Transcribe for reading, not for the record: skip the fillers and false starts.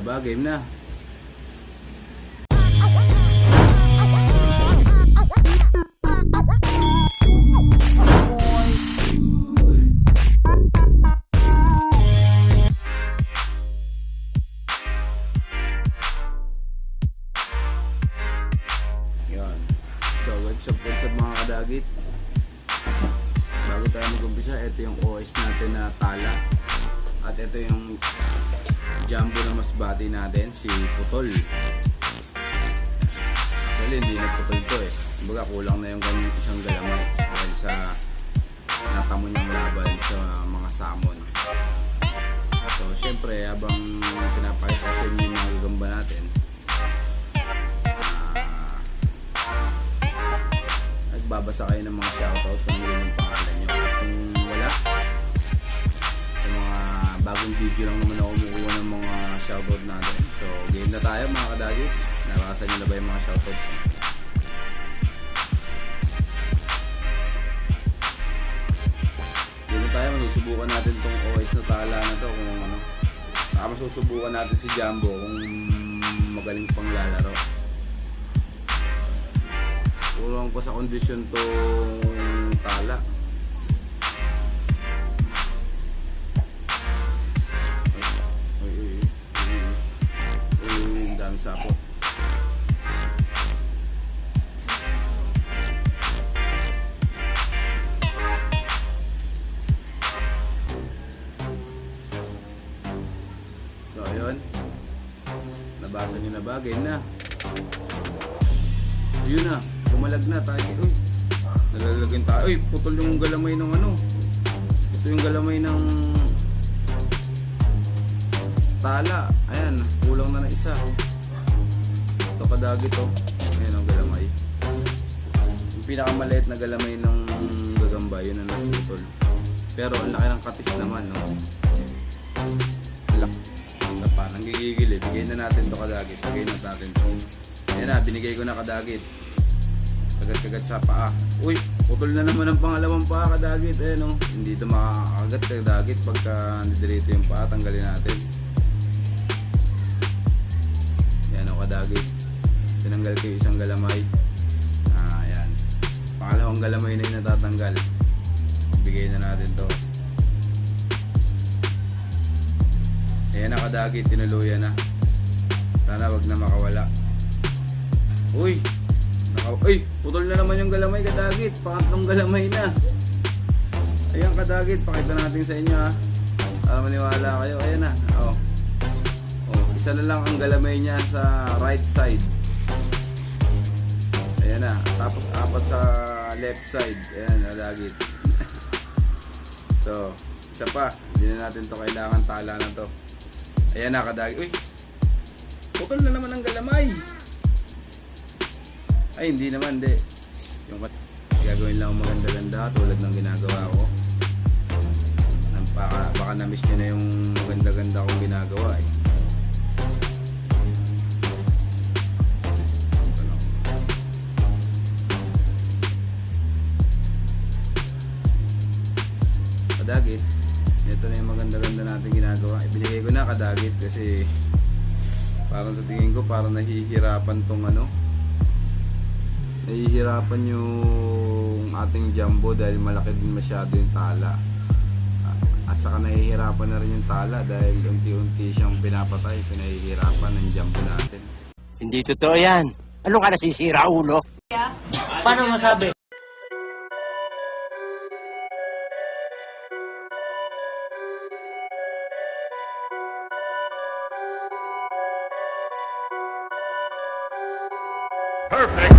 ba? Game na. Yan. So, what's up mga kadagit? Bago tayo mag-umpisa, ito yung OS natin na tala. At ito yung jumbo na masbati natin, si Putol. Actually, hindi nagputol to eh. Kumbaga, kulang na yung kanyang isang galamay dahil sa natamon yung laban sa mga salmon. So, syempre, habang pinapakita sa inyo yung mga gagamba natin, nagbabasa kayo ng mga shoutout kung yun yung pangalan nyo. At kung wala, sa mga bagong video lang naman ako kumukuha ng mga shoutout natin. So, game na tayo mga kadagit. Nabasa nyo na ba yung mga shoutout? Game na tayo, masusubukan natin tong OS na tala na to kung ano. Saka masusubukan natin si Jumbo kung magaling pang lalaro. Kulang pa sa kondisyon tong tala. Ang dami sapot. So ayun, nabasa nyo na ba? Game na. Yun na, bumalag na tayo. Uy, nalalagyan tayo. Uy, putol yung galamay ng ano. Ito yung galamay ng tala. Ayan, kulang na isa. Ito kadagit to. Ayan ang galamay. Yung pinakamaliit na galamay ng gagamba, yun ang naputol. Pero ang laki ng katis naman, no? Laki. Nang gigigil eh. Bigay na natin to kadagit. Bigay na natin to. Ayan na, binigay ko na kadagit. Kagat-kagat sa paa. Uy, putol na naman ang pangalawang paa kadagit. Eh no, hindi ito makakagat kadagit pagka nidirito yung paa. Tanggalin natin. Ayan o kadagit. Tinanggal ko yung isang galamay. Ayan. Pangalawang galamay na yung natatanggal. Bigay na natin to. Ayan na kadagit, tinuluyan na. Sana wag na makawala. Uy, putol na naman yung galamay kadagit. Pangatlong galamay na. Ayan kadagit, pakita natin sa inyo ha. Para maniwala kayo. Ayan na. Oh, isa na lang ang galamay niya sa right side. Ayan na. Tapos apat sa left side. Ayan kadagit. So, isa pa. Hindi na natin to kailangan tala na to. Ayan na kadagit. Uy, putol na naman ang galamay. Ay, hindi naman, hindi. Yung gagawin lang maganda-ganda tulad ng ginagawa ko. Baka na-miss nyo na yung maganda-ganda kong ginagawa eh. Kadagit, ito na yung maganda-ganda natin ginagawa. Ibinigay ko na kadagit kasi parang sa tingin ko parang nahihirapan tong ano. Nahihirapan yung ating jumbo dahil malaki din masyado yung tala. At saka nahihirapan na rin yung tala dahil unti-unti siyang pinapatay, pinahihirapan ng jumbo natin. Hindi totoo yan. Ano ka nasisira, ulo? Paano masabi? Perfect.